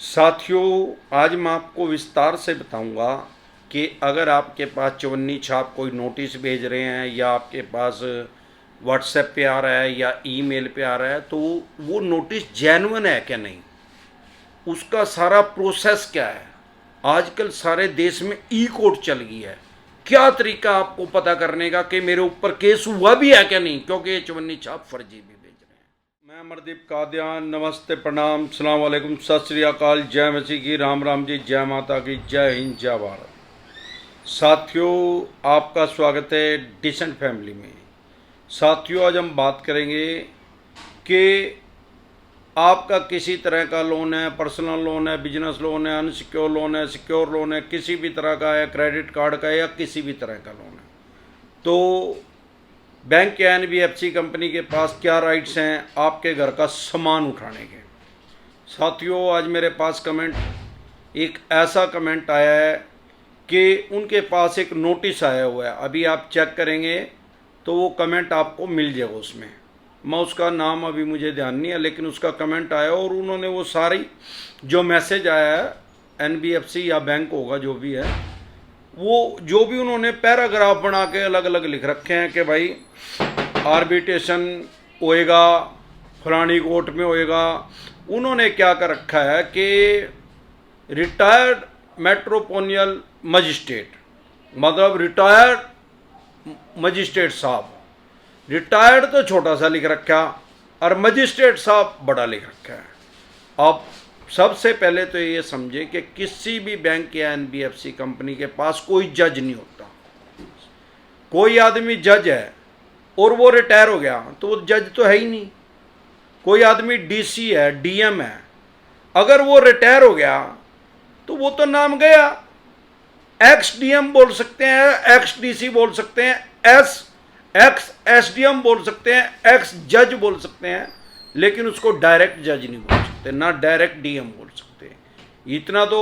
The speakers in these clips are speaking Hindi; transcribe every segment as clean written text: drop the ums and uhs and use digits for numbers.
साथियों, आज मैं आपको विस्तार से बताऊंगा कि अगर आपके पास चवन्नी छाप कोई नोटिस भेज रहे हैं या आपके पास व्हाट्सएप पे आ रहा है या ईमेल पे आ रहा है तो वो नोटिस जेन्युइन है क्या नहीं, उसका सारा प्रोसेस क्या है। आजकल सारे देश में ई कोर्ट चल गई है। क्या तरीका आपको पता करने का कि मेरे ऊपर केस हुआ भी है क्या नहीं, क्योंकि ये चवन्नी छाप फर्जी भी भेज रहे हैं। मैं अमरदीप कादियान, नमस्ते, प्रणाम, सलाम वालेकुम, सत श्री अकाल, जय मसीह की, राम राम जी, जय माता की, जय हिंद, जय भारत। साथियों, आपका स्वागत है डिसेंट फैमिली में। साथियों, आज हम बात करेंगे कि आपका किसी तरह का लोन है, पर्सनल लोन है, बिजनेस लोन है, अनसिक्योर लोन है, सिक्योर लोन है, किसी भी तरह का है, क्रेडिट कार्ड का है या किसी भी तरह का लोन है, तो बैंक या एनबीएफसी कंपनी के पास क्या राइट्स हैं आपके घर का सामान उठाने के। साथियों, आज मेरे पास एक ऐसा कमेंट आया है कि उनके पास एक नोटिस आया हुआ है। अभी आप चेक करेंगे तो वो कमेंट आपको मिल जाएगा। उसमें मैं उसका नाम अभी मुझे ध्यान नहीं है, लेकिन उसका कमेंट आया और उन्होंने वो सारी जो मैसेज आया है, एनबीएफसी या बैंक होगा जो भी है, वो जो भी उन्होंने पैराग्राफ बना के अलग अलग लिख रखे हैं कि भाई आर्बिट्रेशन होएगा, फलानी कोर्ट में होएगा। उन्होंने क्या कर रखा है कि रिटायर्ड मेट्रोपोलियन मजिस्ट्रेट, मतलब रिटायर्ड मजिस्ट्रेट साहब। रिटायर्ड तो छोटा सा लिख रखा और मजिस्ट्रेट साहब बड़ा लिख रखा है। अब सबसे पहले तो ये समझे कि किसी भी बैंक या एनबीएफसी कंपनी के पास कोई जज नहीं होता। कोई आदमी जज है और वो रिटायर हो गया तो वो जज तो है ही नहीं। कोई आदमी डीसी है, डीएम है, अगर वो रिटायर हो गया तो वो तो नाम गया। एक्स डीएम बोल सकते हैं, एक्स डीसी बोल सकते हैं, एक्स एसडीएम बोल सकते हैं, एक्स जज बोल सकते हैं, लेकिन उसको डायरेक्ट जज नहीं बोल सकते, ना डायरेक्ट डीएम बोल सकते। इतना तो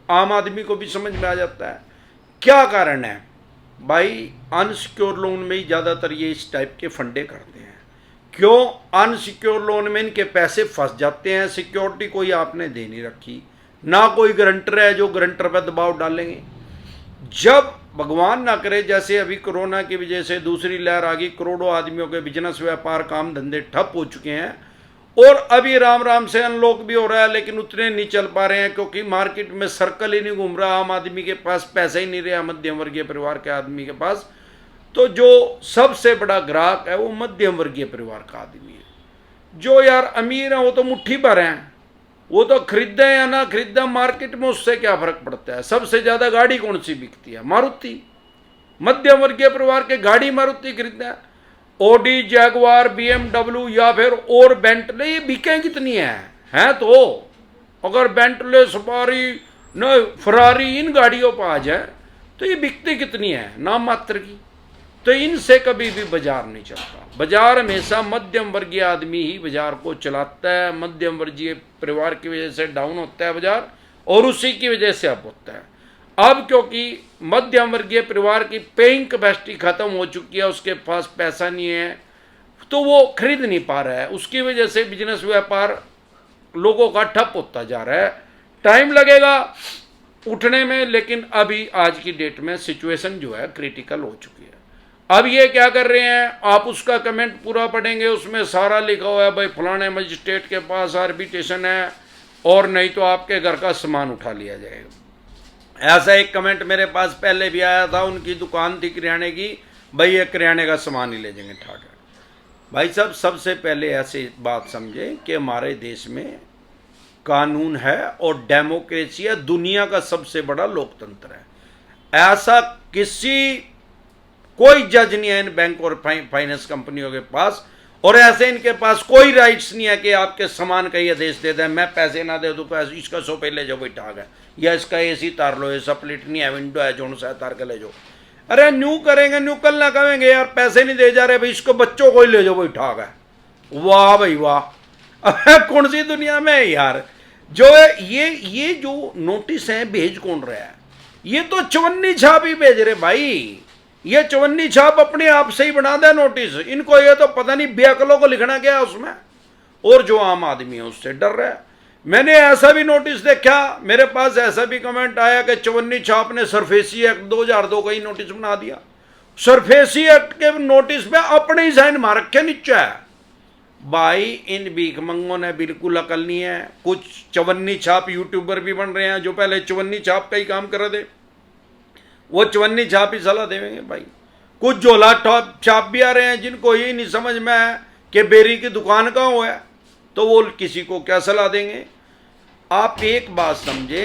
आम आदमी को भी समझ में आ जाता है। क्या कारण है भाई? अनसिक्योर लोन में ही ज़्यादातर ये इस टाइप के फंडे करते हैं। क्यों? अनसिक्योर लोन में इनके पैसे फंस जाते हैं। सिक्योरिटी कोई आपने दे नहीं रखी, ना कोई गारंटर है जो गारंटर पर दबाव डालेंगे। जब भगवान ना करे, जैसे अभी कोरोना की वजह से दूसरी लहर आ गई, करोड़ों आदमियों के बिजनेस, व्यापार, काम धंधे ठप हो चुके हैं और अभी राम राम से अनलॉक भी हो रहा है, लेकिन उतने नहीं चल पा रहे हैं क्योंकि मार्केट में सर्कल ही नहीं घूम रहा। आम आदमी के पास पैसा ही नहीं रहा, मध्यम वर्गीय परिवार के आदमी के पास। तो जो सबसे बड़ा ग्राहक है वो मध्यम वर्गीय परिवार का आदमी है। जो यार अमीर है वो तो मुट्ठी भर हैं, वो तो खरीदे या ना खरीदे, मार्केट में उससे क्या फर्क पड़ता है। सबसे ज्यादा गाड़ी कौन सी बिकती है? मारुति। मध्यम वर्गीय परिवार के गाड़ी मारुति खरीदते हैं। ओडी, जैगवार, बीएमडब्ल्यू या फिर और बेंटले, ये बिकें कितनी है तो अगर बेंटले, सफारी, न फरारी, इन गाड़ियों पर आ जाए तो ये बिकती कितनी है? नाम मात्र की। तो इनसे कभी भी बाजार नहीं चलता। बाजार हमेशा मध्यम वर्गीय आदमी ही बाजार को चलाता है। मध्यम वर्गीय परिवार की वजह से डाउन होता है बाजार और उसी की वजह से अप होता है। अब क्योंकि मध्यम वर्गीय परिवार की पेइंग कैपेसिटी खत्म हो चुकी है, उसके पास पैसा नहीं है, तो वो खरीद नहीं पा रहा है। उसकी वजह से बिजनेस, व्यापार लोगों का ठप होता जा रहा है। टाइम लगेगा उठने में, लेकिन अभी आज की डेट में सिचुएशन जो है क्रिटिकल हो चुकी है। अब ये क्या कर रहे हैं, आप उसका कमेंट पूरा पढ़ेंगे, उसमें सारा लिखा हुआ है भाई फलाने मजिस्ट्रेट के पास आर्बिट्रेशन है और नहीं तो आपके घर का सामान उठा लिया जाएगा। ऐसा एक कमेंट मेरे पास पहले भी आया था। उनकी दुकान थी किराने की, भाई ये किराने का सामान ही ले जाएंगे ठाकर। भाई साहब, सबसे पहले ऐसी बात समझे कि हमारे देश में कानून है और डेमोक्रेसी है, दुनिया का सबसे बड़ा लोकतंत्र है। ऐसा कोई जज नहीं है इन बैंक और फाइनेंस कंपनियों के पास, और ऐसे इनके पास कोई राइट्स नहीं है कि आपके सामान का ही आदेश दे दें। मैं पैसे ना दे दूं, पैसे इसका सोफे ले जाओ बैठा है, या इसका एसी तार लो, ऐसा प्लेट नहीं है, विंडो है, जो सा तार के ले जाओ। अरे न्यू करेंगे, न्यू कल ना कहेंगे यार पैसे नहीं दे जा रहे भाई, इसको बच्चों को ही ले जाओ बैठा है। वाह भाई वाह, अब कौन सी दुनिया में है यार। जो ये जो नोटिस है भेज कौन रहा है? ये तो चवन्नी छाप ही भेज रहे भाई। ये चवन्नी छाप अपने आप से ही बना दे नोटिस। इनको ये तो पता नहीं बेअकलों को लिखना क्या है उसमें, और जो आम आदमी है उससे डर रहा है। मैंने ऐसा भी नोटिस देखा, मेरे पास ऐसा भी कमेंट आया कि चवन्नी छाप ने सरफेसी एक्ट 2002 का ही नोटिस बना दिया। सरफेसी एक्ट के नोटिस पे अपने ही साइन मार रखे नीचे है। भाई इन भीखमंगों ने बिल्कुल अकल नहीं है। कुछ चवन्नी छाप यूट्यूबर भी बन रहे हैं जो पहले चवन्नी छाप का ही काम कर रहे थे, वो चवन्नी छाप ही सलाह देंगे भाई। कुछ झोला छाप भी आ रहे हैं जिनको ये नहीं समझ में है कि बेरी की दुकान कहाँ हुआ है, तो वो किसी को क्या सलाह देंगे। आप एक बात समझे,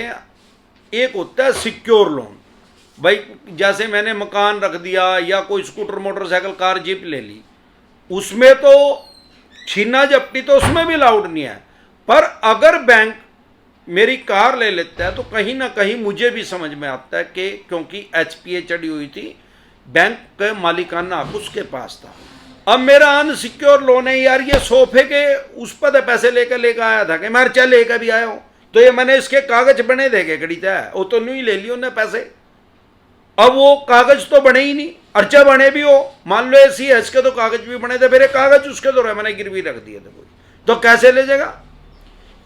एक होता है सिक्योर लोन। भाई जैसे मैंने मकान रख दिया या कोई स्कूटर मोटरसाइकिल कार जीप ले ली, उसमें तो छीना झपटी तो उसमें भी अलाउड नहीं है। पर अगर बैंक मेरी कार ले लेता है तो कहीं ना कहीं मुझे भी समझ में आता है कि क्योंकि एचपीए चढ़ी हुई थी, बैंक का मालिकाना हक उसके पास था। अब मेरा अनसिक्योर लोन है यार, ये सोफे के उस पर पैसे लेकर आया था कि मैं चाहे लेकर भी आया हूं, तो ये मैंने इसके कागज बने देखे कड़ी था, वो तो नहीं ले लियो ने पैसे। अब वो कागज तो बने ही नहीं, अर्चा बने भी हो, मान लो ऐसी है इसके तो कागज भी बने थे, मेरे कागज उसके तो मैंने गिरवी रख दिए थे, कोई तो कैसे ले जाएगा।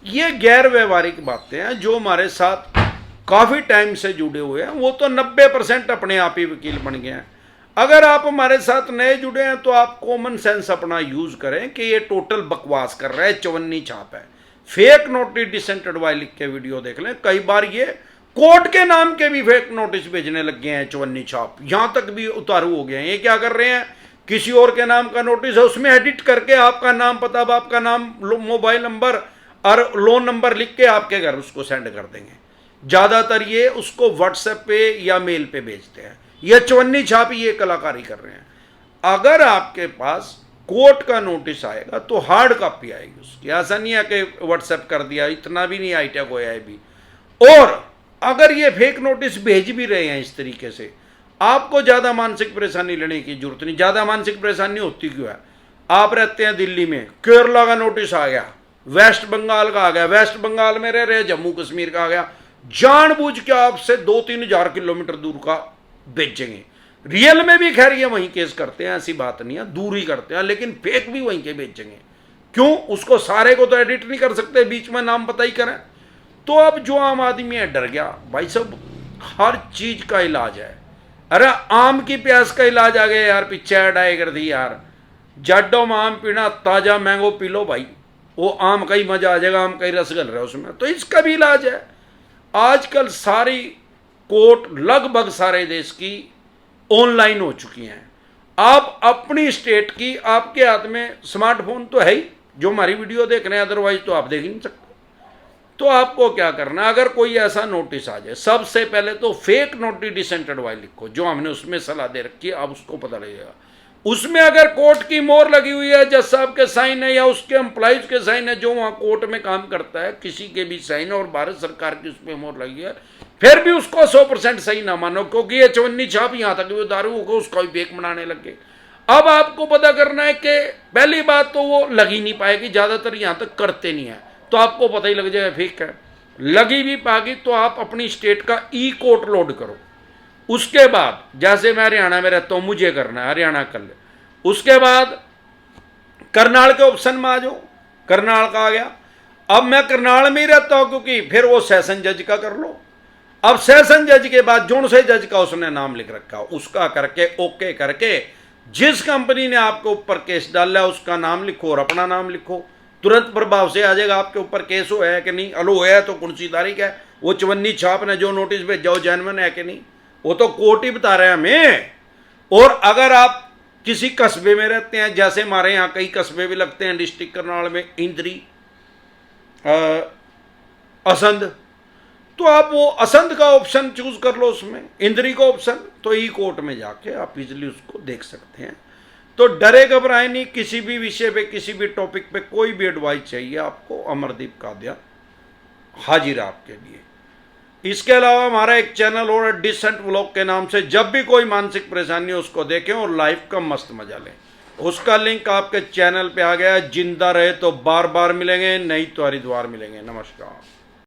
ये गैर व्यवहारिक बातें हैं जो हमारे साथ काफी टाइम से जुड़े हुए हैं। वो तो 90% अपने आप ही वकील बन गए हैं। अगर आप हमारे साथ नए जुड़े हैं तो आप कॉमन सेंस अपना यूज करें कि ये टोटल बकवास कर रहा है, चवन्नी छाप है, फेक नोटिस डिसेंट एडवाइस लिख के वीडियो देख लें। कई बार ये कोर्ट के नाम के भी फेक नोटिस भेजने लग गए हैं चवन्नी छाप, यहां तक भी उतारू हो गए हैं। ये क्या कर रहे हैं, किसी और के नाम का नोटिस है उसमें एडिट करके आपका नाम पता, आपका नाम, मोबाइल नंबर और लोन नंबर लिख के आपके घर उसको सेंड कर देंगे। ज्यादातर ये उसको व्हाट्सएप पे या मेल पे भेजते हैं। ये चवन्नी छाप ये कलाकारी कर रहे हैं। अगर आपके पास कोर्ट का नोटिस आएगा तो हार्ड कॉपी आएगी उसकी, ऐसा नहीं है कि व्हाट्सएप कर दिया, इतना भी नहीं हाईटेक होया है भी। और अगर ये फेक नोटिस भेज भी रहे हैं इस तरीके से, आपको ज्यादा मानसिक परेशानी लेने की जरूरत नहीं। ज्यादा मानसिक परेशानी होती क्यों है, आप रहते हैं दिल्ली में, केरला का नोटिस आ गया, वेस्ट बंगाल का आ गया, वेस्ट बंगाल में रह रहे जम्मू कश्मीर का आ गया, जानबूझ के आपसे 2-3 हजार किलोमीटर दूर का भेजेंगे। रियल में भी खैर ये वहीं केस करते हैं, ऐसी बात नहीं है, दूर ही करते हैं, लेकिन फेक भी वहीं के भेजेंगे। क्यों, उसको सारे को तो एडिट नहीं कर सकते, बीच में नाम पता ही करें। तो अब जो आम आदमी है डर गया। भाई साहब हर चीज का इलाज है। अरे आम की प्यास का इलाज आ गया यार, पीछे ऐड आए कर दी यार, जाडो में आम पीना, ताजा मैंगो पी लो भाई, वो आम का ही मजा आ जाएगा, आम का ही रस गल रहा है उसमें, तो इसका भी इलाज है। आजकल सारी कोर्ट लगभग सारे देश की ऑनलाइन हो चुकी हैं। आप अपनी स्टेट की, आपके हाथ में स्मार्टफोन तो है ही, जो हमारी वीडियो देख रहे हैं, अदरवाइज तो आप देख ही नहीं सकते। तो आपको क्या करना, अगर कोई ऐसा नोटिस आ जाए, सबसे पहले तो फेक नोटिस डिसेंट एडवाइस लिखो, जो हमने उसमें सलाह दे रखी है, अब उसको पता लगेगा। उसमें अगर कोर्ट की मोहर लगी हुई है, जज साहब के साइन है या उसके एम्प्लॉइज के साइन है, जो वहां कोर्ट में काम करता है, किसी के भी साइन और भारत सरकार की उसमें मोहर लगी है, फिर भी उसको 100% सही ना मानो, क्योंकि ये चवन्नी छाप यहां तक भी दारू होगा उसका भी फेक बनाने लगे। अब आपको पता करना है कि पहली बात तो वो लगी नहीं पाएगी, ज्यादातर यहां तक करते नहीं है, तो आपको पता ही लग जाएगा फेक है। लगी भी पाएगी तो आप अपनी स्टेट का ई कोर्ट लोड करो। उसके बाद जैसे मैं हरियाणा में रहता हूं, मुझे करना है, हरियाणा कर ले। उसके बाद करनाल के ऑप्शन में आ जाओ, करनाल का आ गया। अब मैं करनाल में ही रहता हूं, क्योंकि फिर वो सेशन जज का कर लो। अब सेशन जज के बाद जोन से जज का उसने नाम लिख रखा, उसका करके ओके करके जिस कंपनी ने आपके ऊपर केस डाला है उसका नाम लिखो और अपना नाम लिखो, तुरंत प्रभाव से आ जाएगा आपके ऊपर केस हो है कि नहीं, अलो है तो कौन सी तारीख है, वो चवन्नी छाप ने जो नोटिस भेजा जेन्युइन है कि नहीं, वो तो कोर्ट ही बता रहे हैं हमें। और अगर आप किसी कस्बे में रहते हैं, जैसे हमारे यहाँ कई कस्बे भी लगते हैं डिस्ट्रिक्ट करनाल में, इंद्री, असंध, तो आप वो असंध का ऑप्शन चूज कर लो, उसमें इंद्री का ऑप्शन, तो ई कोर्ट में जाके आप इजिली उसको देख सकते हैं। तो डरे घबराए नहीं, किसी भी विषय पे, किसी भी टॉपिक पे कोई भी एडवाइस चाहिए आपको, अमरदीप कादिया हाजिर है आपके लिए। इसके अलावा हमारा एक चैनल और डिसेंट व्लॉग के नाम से, जब भी कोई मानसिक परेशानी हो उसको देखें और लाइफ का मस्त मजा लें। उसका लिंक आपके चैनल पे आ गया है। जिंदा रहे तो बार बार मिलेंगे, नहीं तो हरिद्वार मिलेंगे। नमस्कार।